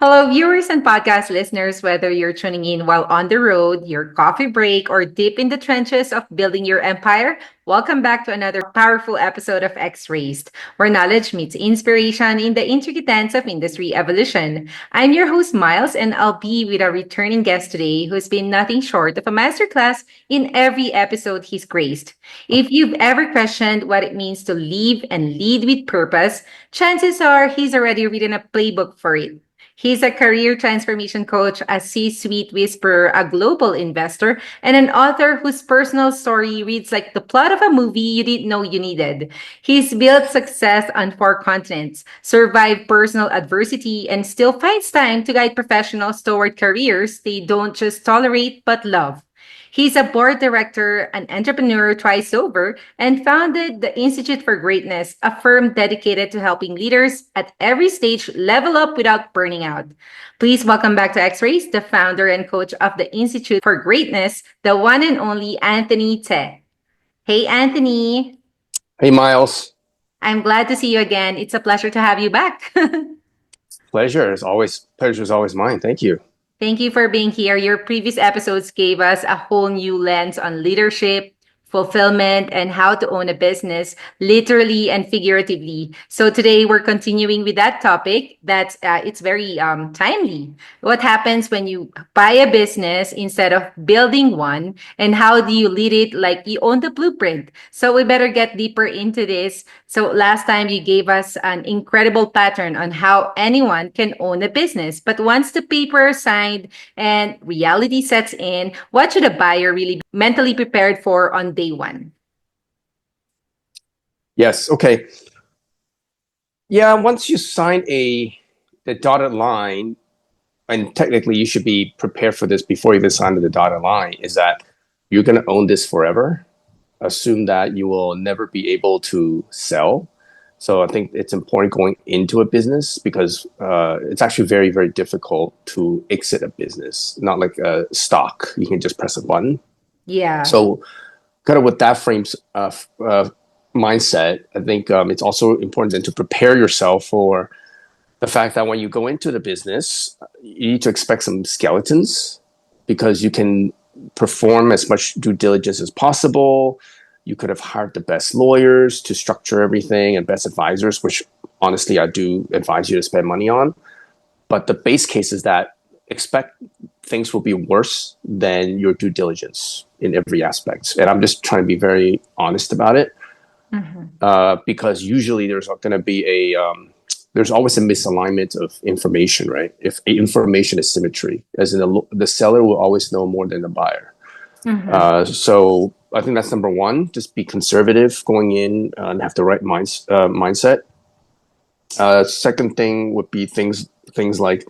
Hello, viewers and podcast listeners, whether you're tuning in while on the road, your coffee break, or deep in the trenches of building your empire, welcome back to another powerful episode of Xraised, where knowledge meets inspiration in the intricate dance of industry evolution. I'm your host, Miles, and I'll be with a returning guest today who's been nothing short of a masterclass in every episode he's graced. If you've ever questioned what it means to live and lead with purpose, chances are he's already written a playbook for it. He's a career transformation coach, a C suite whisperer, a global investor, and an author whose personal story reads like the plot of a movie you didn't know you needed. He's built success on four continents, survived personal adversity, and still finds time to guide professionals toward careers they don't just tolerate but love. He's a board director, an entrepreneur twice over, and founded the Institute for Greatness, a firm dedicated to helping leaders at every stage level up without burning out. Please welcome back to X-Rays, the founder and coach of the Institute for Greatness, the one and only Anthony Te. Hey, Anthony. Hey, Miles. I'm glad to see you again. It's a pleasure to have you back. Pleasure is always mine. Thank you. Thank you for being here. Your previous episodes gave us a whole new lens on leadership, fulfillment, and how to own a business, literally and figuratively. So today we're continuing with that topic. That's it's very timely. What happens when you buy a business instead of building one, and how do you lead it like you own the blueprint? So we better get deeper into this. So last time you gave us an incredible pattern on how anyone can own a business, but once the paper is signed and reality sets in, what should a buyer really be mentally prepared for on day one? Yes. Okay. Yeah. Once you sign the dotted line, and technically you should be prepared for this before you even sign the dotted line, is that you're going to own this forever. Assume that you will never be able to sell. So I think it's important going into a business because it's actually very, very difficult to exit a business. Not like a stock; you can just press a button. Yeah. So kind of with that frames mindset, I think it's also important then to prepare yourself for the fact that when you go into the business, you need to expect some skeletons because you can perform as much due diligence as possible. You could have hired the best lawyers to structure everything and best advisors, which honestly I do advise you to spend money on. But the base case is that expect things will be worse than your due diligence in every aspect. And I'm just trying to be very honest about it Mhm. because usually there's going to be there's always a misalignment of information, right? If information is symmetry, as in the seller will always know more than the buyer. Mhm. So I think that's number one. Just be conservative going in and have the right mindset. Second thing would be things like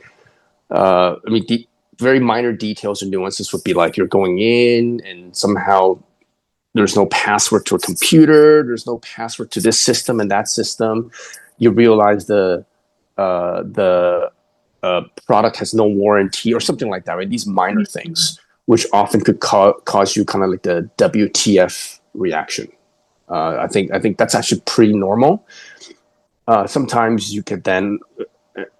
very minor details and nuances would be like you're going in and somehow there's no password to a computer, there's no password to this system and that system. You realize the product has no warranty or something like that, right? These minor things, which often could cause you kind of like the WTF reaction. I think that's actually pretty normal. Sometimes you could then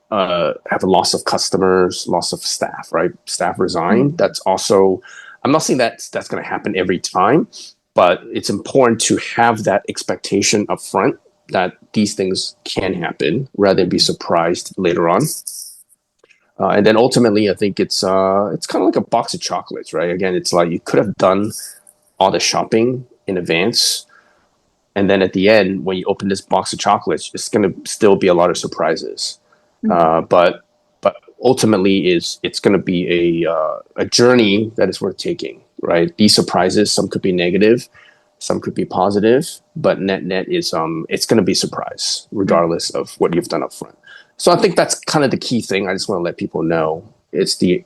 have a loss of customers, loss of staff, right? Staff resign. Mhm. That's also, I'm not saying that's going to happen every time, but it's important to have that expectation up front that these things can happen rather than be surprised later on. And then ultimately, I think it's kind of like a box of chocolates, right? Again, it's like you could have done all the shopping in advance, and then at the end, when you open this box of chocolates, it's going to still be a lot of surprises. Mhm. But ultimately, it's going to be a journey that is worth taking, right? These surprises, some could be negative, some could be positive, but net is it's going to be a surprise regardless of what you've done up front. So I think that's kind of the key thing. I just want to let people know it's the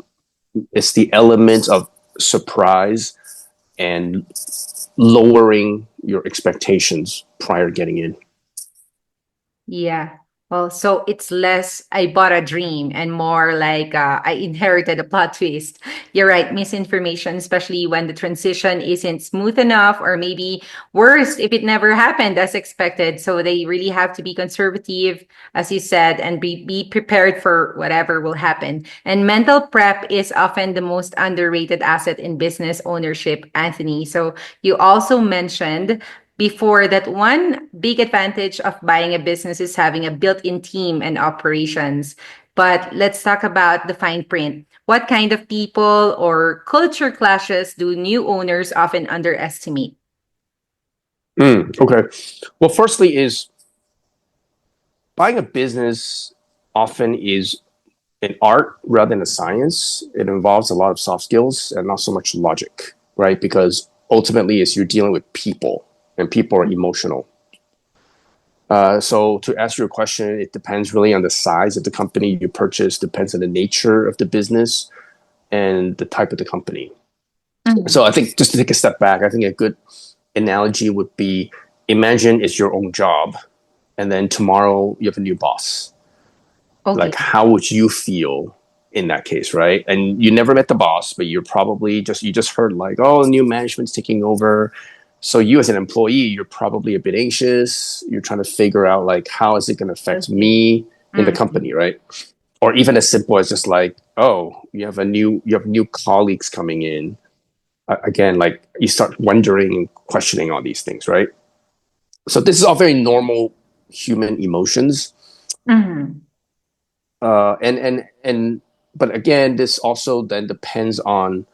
element of surprise and lowering your expectations prior to getting in. Yeah. Well, so it's less I bought a dream and more like I inherited a plot twist. You're right, misinformation, especially when the transition isn't smooth enough, or maybe worse if it never happened as expected. So they really have to be conservative, as you said, and be prepared for whatever will happen. And mental prep is often the most underrated asset in business ownership, Anthony. So you also mentioned before that one big advantage of buying a business is having a built-in team and operations. But let's talk about the fine print. What kind of people or culture clashes do new owners often underestimate? Okay. Well, firstly, is buying a business often is an art rather than a science. It involves a lot of soft skills and not so much logic, right? Because ultimately, is you're dealing with people, and people are emotional. So to answer your question, it depends really on the size of the company you purchase, depends on the nature of the business and the type of the company. Mhm. So I think just to take a step back, I think a good analogy would be imagine it's your own job, and then tomorrow you have a new boss. Okay. Like, how would you feel in that case, right? And you never met the boss, but you're probably you just heard like, oh, new management's taking over. So you as an employee, you're probably a bit anxious. You're trying to figure out like, how is it going to affect Okay. me in the Mhm. company, right? Or even as simple as just like, oh, you have new colleagues coming in. Again, like you start wondering and questioning all these things, right? So this is all very normal human emotions. Mhm. And but again, this also then depends on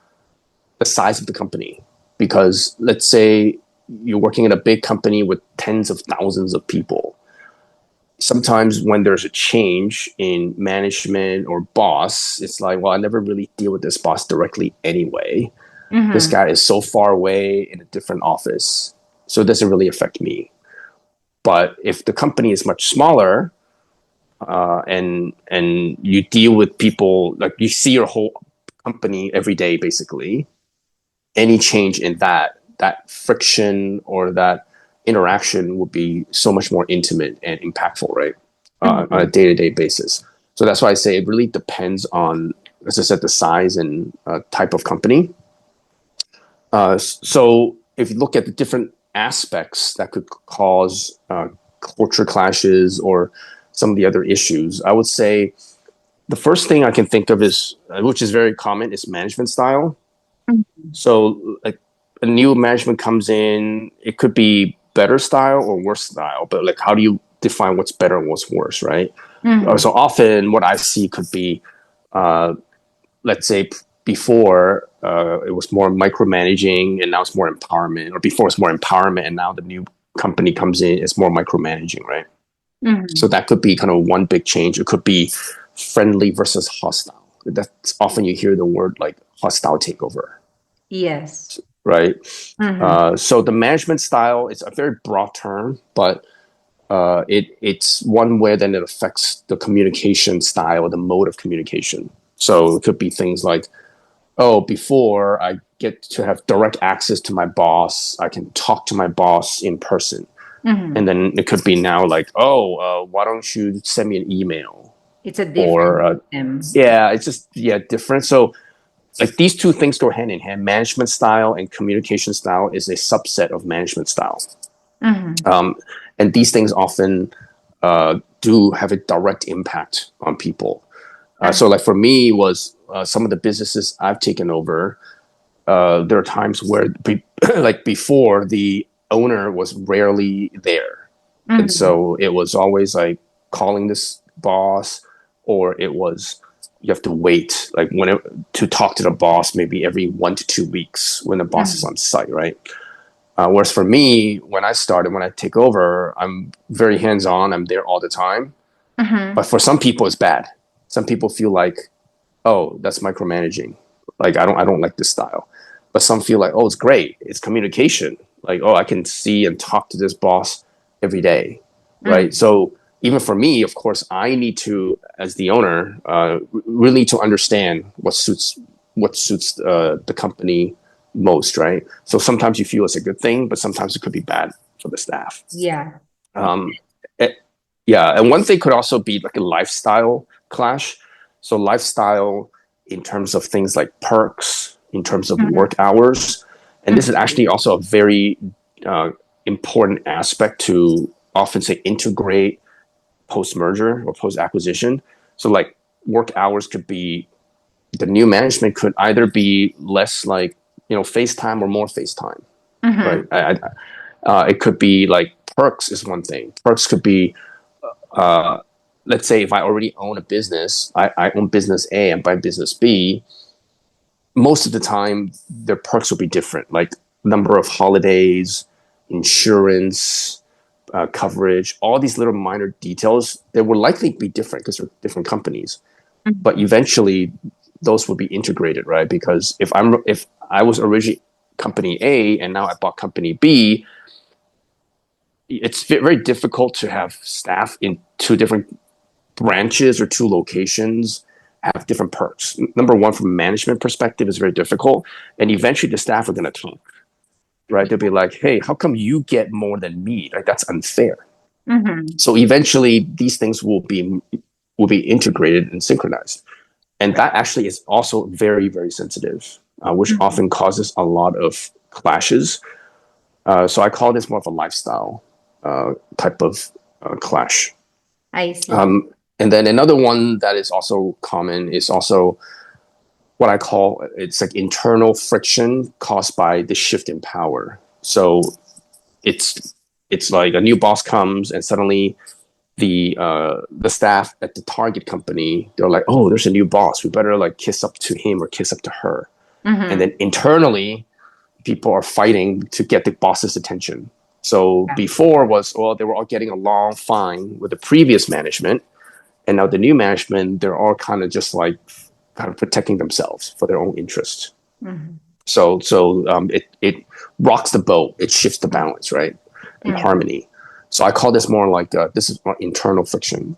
the size of the company, because let's say you're working in a big company with tens of thousands of people. Sometimes when there's a change in management or boss, it's like, well, I never really deal with this boss directly anyway. This Mhm. guy is so far away in a different office, so it doesn't really affect me. But if the company is much smaller, and you deal with people, like you see your whole company every day basically, any change in that friction or that interaction would be so much more intimate and impactful, right? On a Mhm. day-to-day basis. So that's why I say it really depends on, as I said, the size and type of company. So if you look at the different aspects that could cause culture clashes or some of the other issues, I would say the first thing I can think of is, which is very common, is management style. Mhm. So, like a new management comes in, it could be better style or worse style, but like, how do you define what's better and what's worse, right? So Mhm. often, what I see could be, uh, let's say, before it was more micromanaging, and now it's more empowerment, or before it's more empowerment, and now the new company comes in, it's more micromanaging, right? So Mhm. that could be kind of one big change. It could be friendly versus hostile. That's often you hear the word like hostile takeover, Yes. right? Mhm. So the management style is a very broad term, but it's one where then it affects the communication style, the mode of communication. So it could be things like, oh, before I get to have direct access to my boss, I can talk to my boss in person. And Mhm. then it could be now like, oh, why don't you send me an email? It's a Or different system. yeah, it's just different. So like these two things go hand in hand. Management style and communication style is a subset of management style, Mhm. um, and these things often do have a direct impact on people. Uh, So like for me was some of the businesses I've taken over. There are times where like before the owner was rarely there, and mhm. so it was always like calling this boss, or it was you have to wait like to talk to the boss maybe every 1 to 2 weeks when the boss is Mhm. on site, right? Whereas for me, when I started, when I take over, I'm very hands on. I'm there all the time. But Mhm. for some people, it's bad. Some people feel like, oh, that's micromanaging. Like I don't like this style. But some feel like, oh, it's great. It's communication. Like, oh, I can see and talk to this boss every day, right? Mhm. So even for me, of course, I need to, as the owner, really to understand what suits the company most, right? So sometimes you feel it's a good thing, but sometimes it could be bad for the staff. Yeah. Um, Yeah, and one thing could also be like a lifestyle clash. So lifestyle in terms of things like perks, in terms of Mhm, work hours, and this is mhm, actually also a very uh, important aspect to often say integrate post merger or post acquisition. So like work hours could be the new management could either be less like FaceTime or more FaceTime, right? mhm. It could be like perks is one thing. Perks could be uh, let's say if I already own a business, I own business A and buy business B, most of the time their perks will be different, like number of holidays, insurance, coverage, all these little minor details. They will likely be different because they're different companies, but Mhm. eventually those will be integrated, right? Because if I was originally company A and now I bought company B, it's very difficult to have staff in two different branches or two locations have different perks. Number one, from a management perspective, is very difficult, and eventually the staff are going to talk, right? They'll be like, "Hey, how come you get more than me? Like that's unfair." Mhm. So eventually, these things will be integrated and synchronized, and that actually is also very very sensitive, which Mhm. often causes a lot of clashes. So I call this more of a lifestyle type of clash. I see. And then another one that is also common is also what I call it's like internal friction caused by the shift in power. So it's it's like a new boss comes and suddenly the staff at the target company, they're like, oh, there's a new boss, we better like kiss up to him or kiss up to her. And then Mhm. internally people are fighting to get the boss's attention. So Yeah. before was, well, they were all getting along fine with the previous management, and now the new management, they're all kind of just like kind of protecting themselves for their own interest. Mhm. So it rocks the boat, it shifts the balance, right, and Mhm. harmony. So I call this more like this is more internal friction.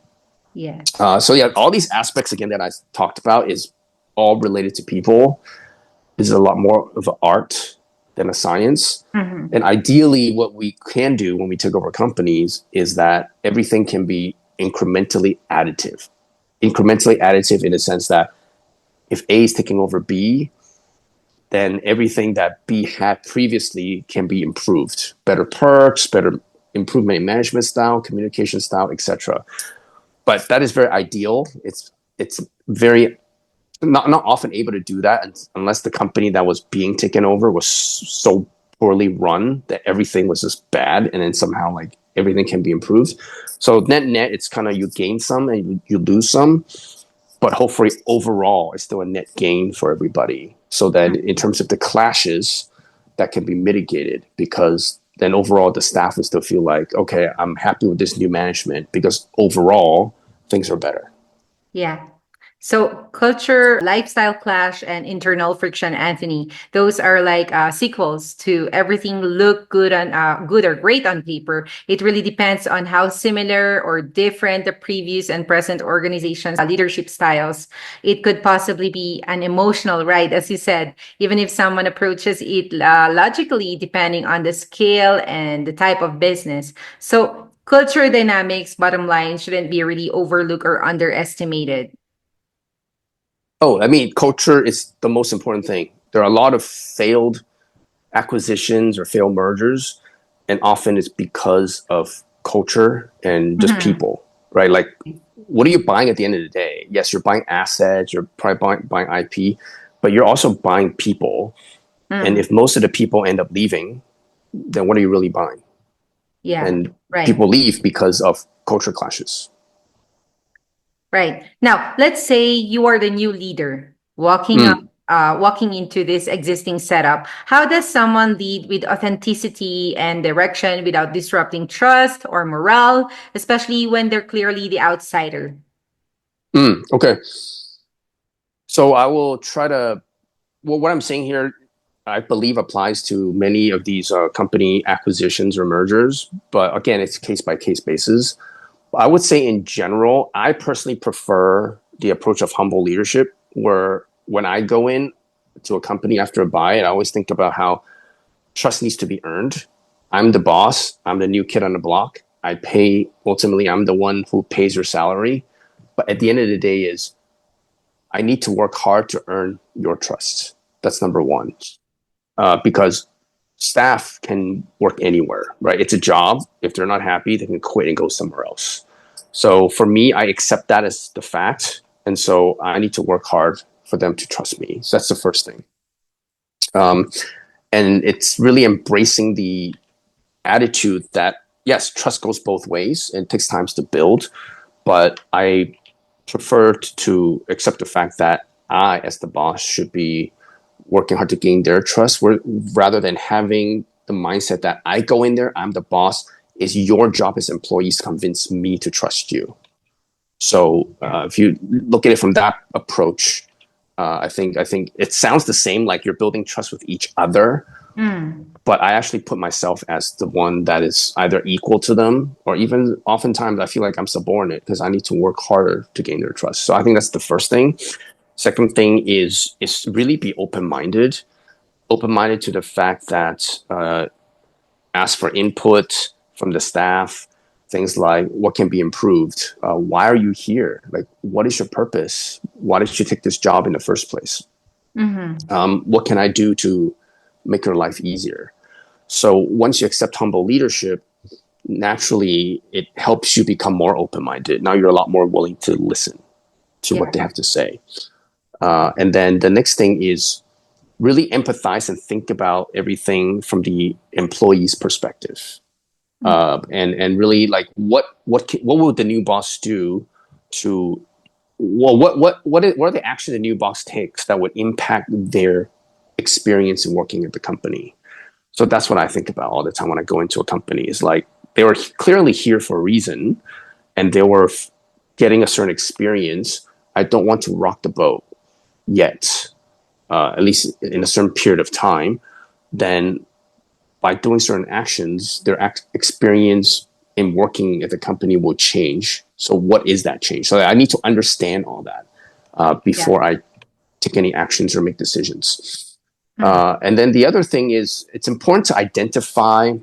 Yes. So yeah, all these aspects again that I talked about is all related to people. This is a lot more of an art than a science. Mhm. And ideally, what we can do when we take over companies is that everything can be incrementally additive. Incrementally additive in the sense that if A is taking over B, then everything that B had previously can be improved. Better perks, better improvement in management style, communication style, etc. But that is very ideal. It's very not often able to do that unless the company that was being taken over was so poorly run that everything was just bad, and then somehow like everything can be improved. So net, it's kind of you gain some and you lose some, but hopefully overall it's still a net gain for everybody. So that in terms of the clashes, that can be mitigated, because then overall the staff will still feel like, okay, I'm happy with this new management because overall things are better. Yeah. So culture, lifestyle clash, and internal friction, Anthony, those are like sequels to everything look good or great on paper. It really depends on how similar or different the previous and present organization's leadership styles. It could possibly be an emotional ride, as you said, even if someone approaches it logically, depending on the scale and the type of business. So culture dynamics, bottom line, shouldn't be really overlooked or underestimated. Oh, I mean, culture is the most important thing. There are a lot of failed acquisitions or failed mergers, and often it's because of culture and just Mhm. people, right? Like, what are you buying at the end of the day? Yes, you're buying assets, you're probably buying IP, but you're also buying people. And Mm. if most of the people end up leaving, then what are you really buying? Yeah. And Right. people leave because of culture clashes. Right. Now, let's say you are the new leader Mm. walking into this existing setup. How does someone lead with authenticity and direction without disrupting trust or morale, especially when they're clearly the outsider? Okay. So I will try to, well, what I'm saying here, I believe applies to many of these company acquisitions or mergers, but again, it's case by case basis. I would say in general, I personally prefer the approach of humble leadership, where when I go in to a company after a buy, I always think about how trust needs to be earned. I'm the boss. I'm the new kid on the block. I pay, ultimately, I'm the one who pays your salary. But at the end of the day is I need to work hard to earn your trust. That's number one. Because staff can work anywhere, right? It's a job. If they're not happy, they can quit and go somewhere else. So for me, I accept that as the fact. And so I need to work hard for them to trust me. So that's the first thing. Um, and it's really embracing the attitude that, yes, trust goes both ways and it takes time to build. But I prefer to accept the fact that I, as the boss, should be working hard to gain their trust rather than having the mindset that I go in there, I'm the boss. It's your job as employees to convince me to trust you. So if you look at it from that approach, I think it sounds the same, like you're building trust with each other, Mm. but I actually put myself as the one that is either equal to them, or even oftentimes I feel like I'm subordinate because I need to work harder to gain their trust. So I think that's the first thing. Second thing is really be open minded to the fact that ask for input from the staff, things like what can be improved, why are you here, like what is your purpose, why did you take this job in the first place, Mm-hmm. what can I do to make your life easier. So once you accept humble leadership, naturally it helps you become more open-minded. Now you're a lot more willing to listen to Yeah. what they have to say. And then the next thing is really empathize and think about everything from the employee's perspective. And really like what would the new boss do to what are the actions the new boss takes that would impact their experience in working at the company. So that's what I think about all the time when I go into a company. Is like they were clearly here for a reason, and they were getting a certain experience. I don't want to rock the boat yet, at least in a certain period of time. Then by doing certain actions, their experience in working at the company will change. So what is that change? So I need to understand all that Yeah. before I take any actions or make decisions. Mm-hmm. And then the other thing is it's important to identify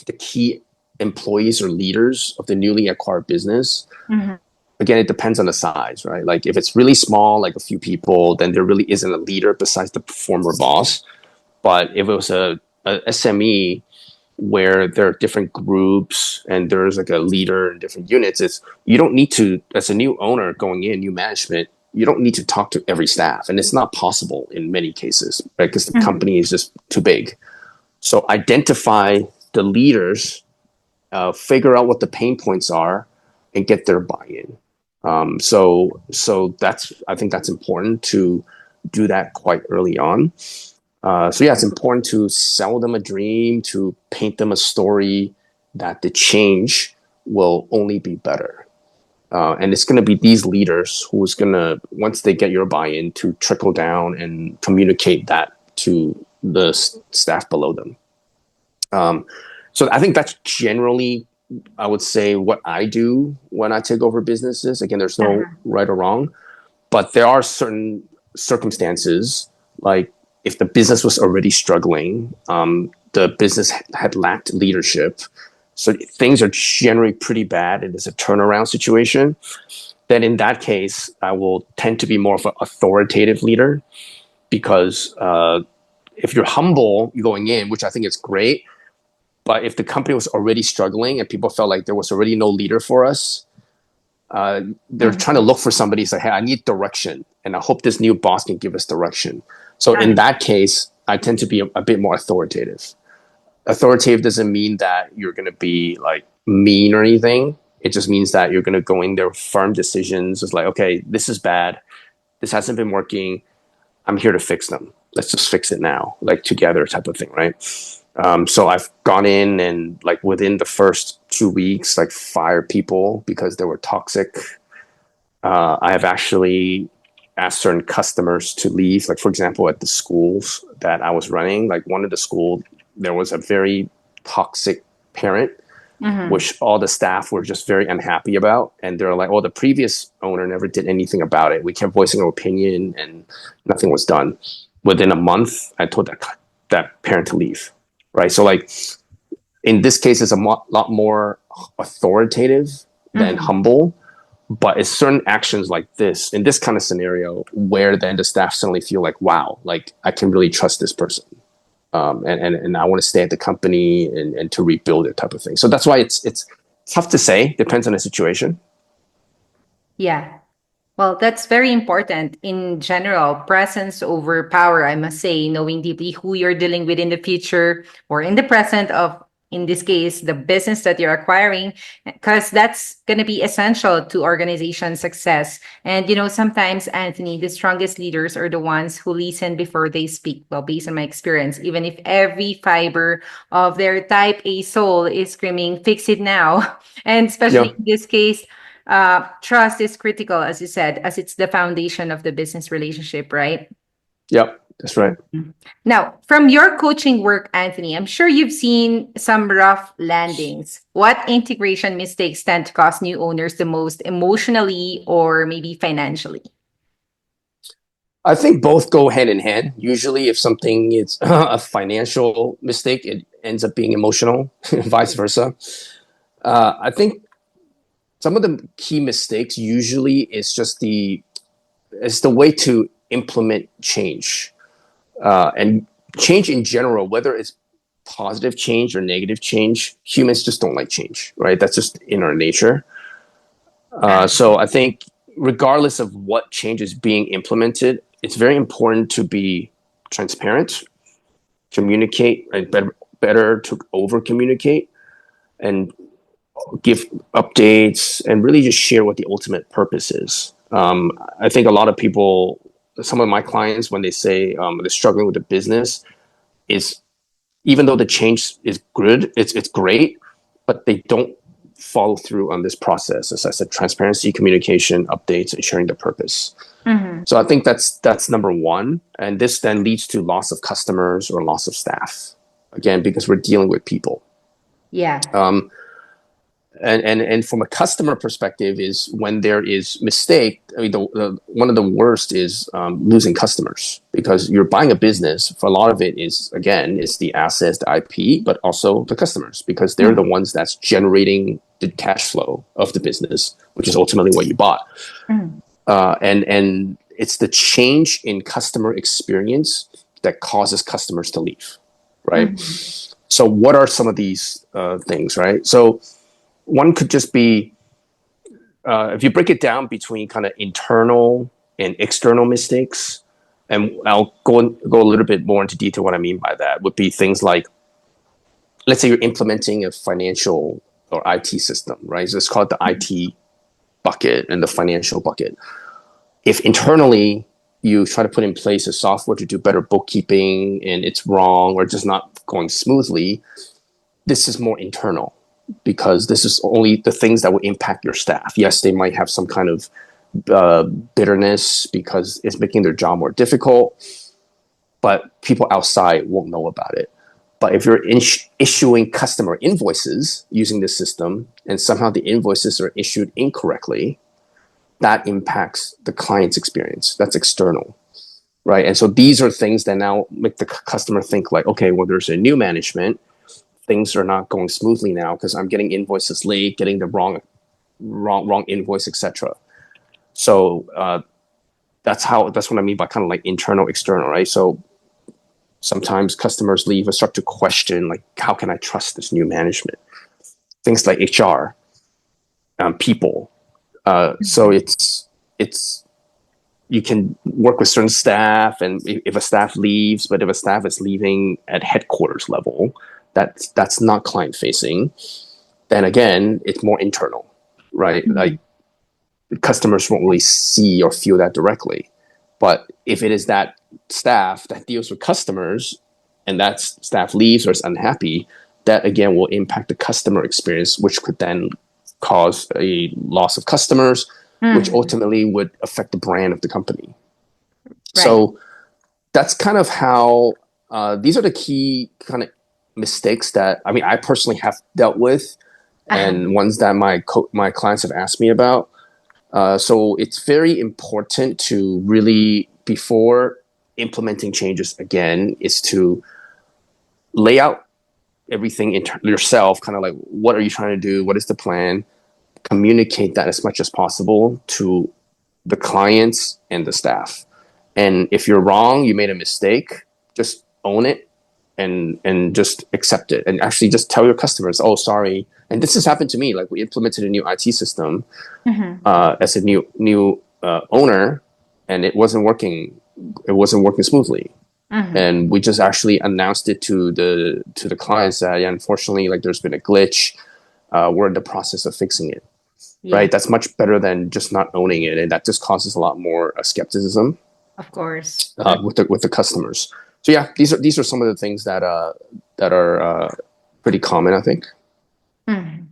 the key employees or leaders of the newly acquired business. Mm-hmm. Again, it depends on the size, right? Like if it's really small, like a few people, then there really isn't a leader besides the former boss. But if it was a SME where there are different groups and there's like a leader in different units, it's you don't need to, as a new owner going in, new management, you don't need to talk to every staff. And it's not possible in many cases, right? Because the Mm-hmm. company is just too big. So identify the leaders, figure out what the pain points are, and get their buy-in. So that's I think that's important to do that quite early on. So yeah, it's important to sell them a dream, to paint them a story that the change will only be better. And it's going to be these leaders who's going to, once they get your buy-in, to trickle down and communicate that to the staff below them. So I think that's generally, I would say, what I do when I take over businesses. Again, there's no Uh-huh. right or wrong, but there are certain circumstances, like if the business was already struggling, the business had lacked leadership, so things are generally pretty bad and it's a turnaround situation, then in that case, I will tend to be more of an authoritative leader because if you're humble going in, which I think is great, but if the company was already struggling and people felt like there was already no leader for us, they're trying to Mm-hmm. look for somebody to say, hey, I need direction. And I hope this new boss can give us direction. So in Uh-huh. that case, I tend to be a bit more authoritative. Authoritative doesn't mean that you're going to be like mean or anything. It just means that you're going to go in there with firm decisions. It's like, okay, this is bad. This hasn't been working. I'm here to fix them. Let's just fix it now, like together type of thing, right? So I've gone in and like within the first 2 weeks, like fired people because they were toxic. I have actually asked certain customers to leave. Like for example, at the schools that I was running, like one of the school, there was a very toxic parent, Mm-hmm. which all the staff were just very unhappy about. And they're like, oh, the previous owner never did anything about it. We kept voicing our opinion and nothing was done. Within a month, I told that parent to leave. Right. So like in this case, it's a lot more authoritative than Mhm. humble. But it's certain actions like this, in this kind of scenario, where then the staff suddenly feel like, wow, like I can really trust this person. And I want to stay at the company and to rebuild it type of thing. So that's why it's tough to say, depends on the situation. Yeah. Well, that's very important in general. Presence over power, I must say, knowing deeply who you're dealing with in the future or in the present of, in this case, the business that you're acquiring, because that's going to be essential to organization success. And, sometimes, Anthony, the strongest leaders are the ones who listen before they speak. Well, based on my experience, even if every fiber of their type A soul is screaming, fix it now. And especially Yeah, in this case, trust is critical, as you said, as it's the foundation of the business relationship, right? yeah, that's right. Mhm. Now, from your coaching work, Anthony, I'm sure you've seen some rough landings. What integration mistakes tend to cost new owners the most emotionally or maybe financially? I think both go hand in hand. Usually, if something is a financial mistake, it ends up being emotional, vice versa. I think some of the key mistakes usually is the way to implement change, and change in general, whether it's positive change or negative change. Humans just don't like change, right? That's just in our nature. So I think regardless of what change is being implemented, it's very important to be transparent, communicate, and better to over communicate and give updates and really just share what the ultimate purpose is. I think a lot of people, some of my clients, when they say they're struggling with the business, is even though the change is good, it's great, but they don't follow through on this process. As I said, transparency, communication, updates, and sharing the purpose. Mhm. So I think that's number one, and this then leads to loss of customers or loss of staff. Again, because we're dealing with people. Yeah. Um, and from a customer perspective is when there is mistake. I mean, one of the worst is losing customers, because you're buying a business. For a lot of it is, again, it's the assets, the IP, but also the customers, because they're the Mhm. ones that's generating the cash flow of the business, which is ultimately what you bought. Mhm. And it's the change in customer experience that causes customers to leave, right? Mhm. So what are some of these things, right? So one could just be, if you break it down between kind of internal and external mistakes, and I'll go a little bit more into detail. What I mean by that would be things like, let's say you're implementing a financial or IT system, right? So it's called the IT bucket and the financial bucket. If internally you try to put in place a software to do better bookkeeping and it's wrong or just not going smoothly, this is more internal, because this is only the things that will impact your staff. Yes, they might have some kind of bitterness because it's making their job more difficult, but people outside won't know about it. But if you're issuing customer invoices using this system and somehow the invoices are issued incorrectly, that impacts the client's experience. That's external, right? And so these are things that now make the customer think like, okay, well, there's a new management. Things are not going smoothly now because I'm getting invoices late, getting the wrong invoice, etc. So that's what I mean by kind of like internal, external, right? So sometimes customers leave and start to question like, how can I trust this new management? Things like HR, people. So Mhm. it's you can work with certain staff, and if a staff leaves, but if a staff is leaving at headquarters level, that's not client facing, then again it's more internal, right? Like Mhm. customers won't really see or feel that directly. But if it is that staff that deals with customers and that staff leaves or is unhappy, that again will impact the customer experience, which could then cause a loss of customers, which Mhm. ultimately would affect the brand of the company. Right. So that's kind of how these are the key kind of mistakes that I mean I personally have dealt with, and ones that my clients have asked me about. So it's very important to really, before implementing changes again, is to lay out everything yourself, kind of like, what are you trying to do? What is the plan? Communicate that as much as possible to the clients and the staff. And if you're wrong, you made a mistake, just own it and just accept it. And actually just tell your customers, oh, sorry. And this has happened to me. Like, we implemented a new IT system Mm-hmm. as a new owner, and it wasn't working. It wasn't working smoothly. Mm-hmm. And we just actually announced it to the clients that, yeah, unfortunately, like, there's been a glitch. We're in the process of fixing it. Yeah, Right? That's much better than just not owning it, and that just causes a lot more skepticism of course. with the customers. So yeah, these are some of the things that are pretty common, I think. Mhm.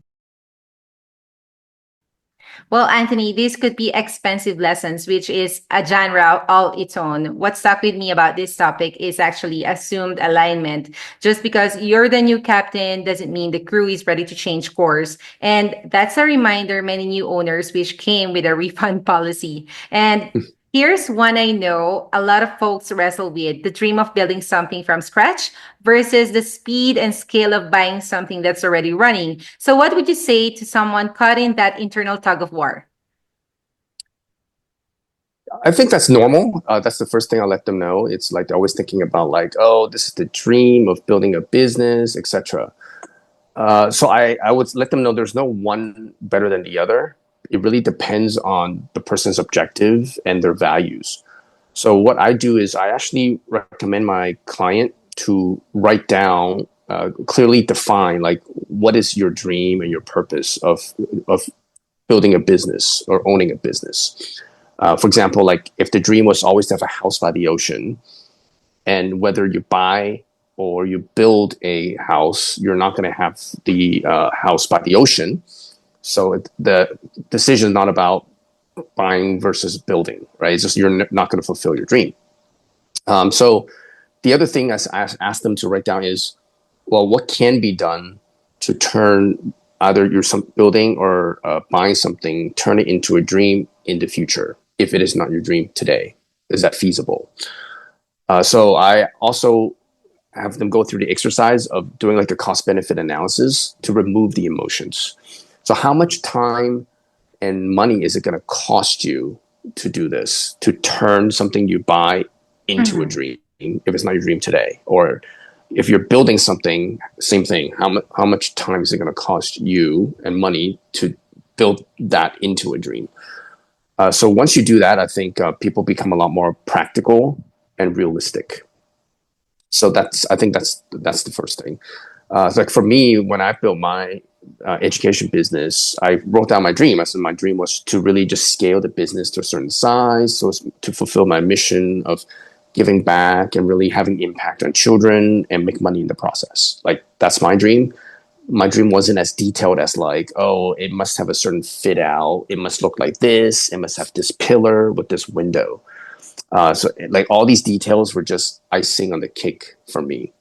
Well, Anthony, this could be expensive lessons, which is a genre all its own. What stuck with me about this topic is actually assumed alignment. Just because you're the new captain doesn't mean the crew is ready to change course. And that's a reminder many new owners wish came with a refund policy. And here's one I know a lot of folks wrestle with: the dream of building something from scratch versus the speed and scale of buying something that's already running. So, what would you say to someone caught in that internal tug of war? I think that's normal. That's the first thing I let them know. It's like they're always thinking about, like, oh, this is the dream of building a business, etc. So I would let them know there's no one better than the other. It really depends on the person's objective and their values. So what I do is I actually recommend my client to write down, clearly define, like, what is your dream and your purpose of building a business or owning a business. For example, like, if the dream was always to have a house by the ocean, and whether you buy or you build a house, you're not going to have the house by the ocean. So the decision is not about buying versus building, right? It's just you're not going to fulfill your dream. So the other thing I asked them to write down is, well, what can be done to turn either your some building or buying something, turn it into a dream in the future, if it is not your dream today. Is that feasible? So I also have them go through the exercise of doing like a cost benefit analysis to remove the emotions. So how much time and money is it going to cost you to do this, to turn something you buy into a Mhm. dream, if it's not your dream today? Or if you're building something, same thing. How much time is it going to cost you and money to build that into a dream? So once you do that, I think people become a lot more practical and realistic. So I think that's the first thing. Like, for me, when I built my education business, I wrote down my dream. I said my dream was to really just scale the business to a certain size, so as to fulfill my mission of giving back and really having impact on children and make money in the process. Like, that's my dream. My dream wasn't as detailed as, like, oh, it must have a certain fit out. It must look like this. It must have this pillar with this window. So like, all these details were just icing on the cake for me.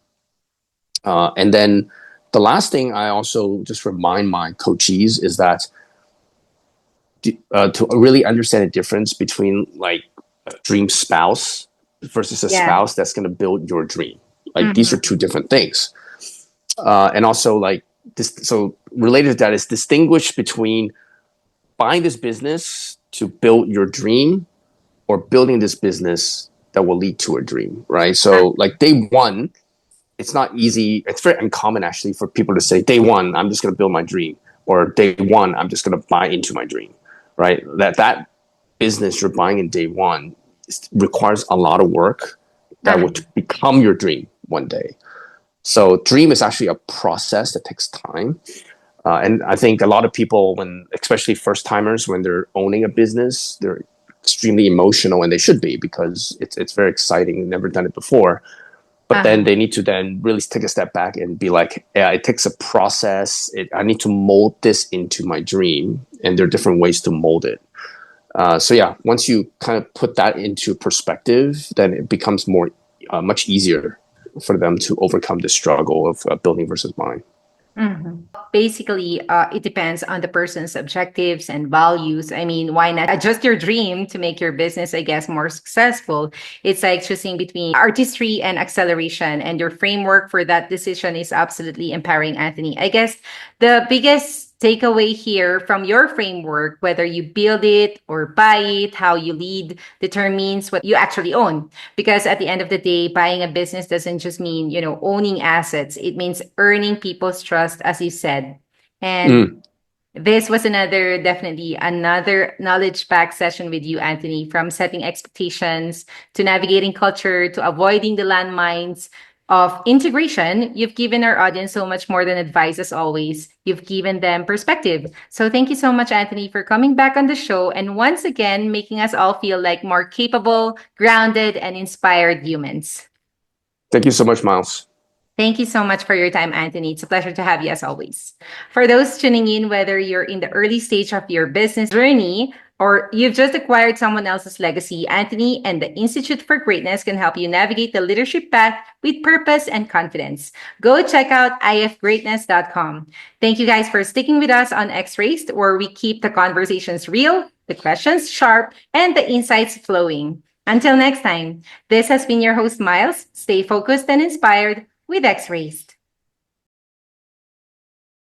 And then the last thing I also just remind my coachees is that to really understand the difference between, like, a dream spouse versus a Yeah. spouse that's going to build your dream. Like, these are Mhm. two different things. And also, like, this, so related to that is distinguish between buying this business to build your dream or building this business that will lead to a dream, right? Ah, So, like, day one, it's not easy. It's very uncommon, actually, for people to say, day one, I'm just going to build my dream, or day one, I'm just going to buy into my dream, right? That business you're buying in day one requires a lot of work that ah, will become your dream one day. So dream is actually a process that takes time. And I think a lot of people, when, especially first timers, when they're owning a business, they're extremely emotional, and they should be, because it's very exciting. Never done it before. But then ah. they need to then really take a step back and be like, yeah, it takes a process. I need to mold this into my dream, and there are different ways to mold it. So yeah, once you kind of put that into perspective, then it becomes much easier for them to overcome the struggle of building versus buying. Basically, it depends on the person's objectives and values. I mean, why not adjust your dream to make your business, I guess, more successful? It's like choosing between artistry and acceleration, and your framework for that decision is absolutely empowering, Anthony. I guess the biggest takeaway here from your framework, whether you build it or buy it, how you lead determines what you actually own. Because at the end of the day, buying a business doesn't just mean, owning assets. It means earning people's trust, as you said. And Mm. this was definitely another knowledge packed session with you, Anthony, from setting expectations to navigating culture to avoiding the landmines of integration. You've given our audience so much more than advice, as always. You've given them perspective. So thank you so much, Anthony, for coming back on the show and once again making us all feel like more capable, grounded, and inspired humans. Thank you so much, Miles. Thank you so much for your time, Anthony. It's a pleasure to have you as always. For those tuning in, whether you're in the early stage of your business journey or you've just acquired someone else's legacy, Anthony and the Institute for Greatness can help you navigate the leadership path with purpose and confidence. Go check out ifgreatness.com. Thank you guys for sticking with us on Xraised, where we keep the conversations real, the questions sharp, and the insights flowing. Until next time, this has been your host, Miles. Stay focused and inspired with X-Raised.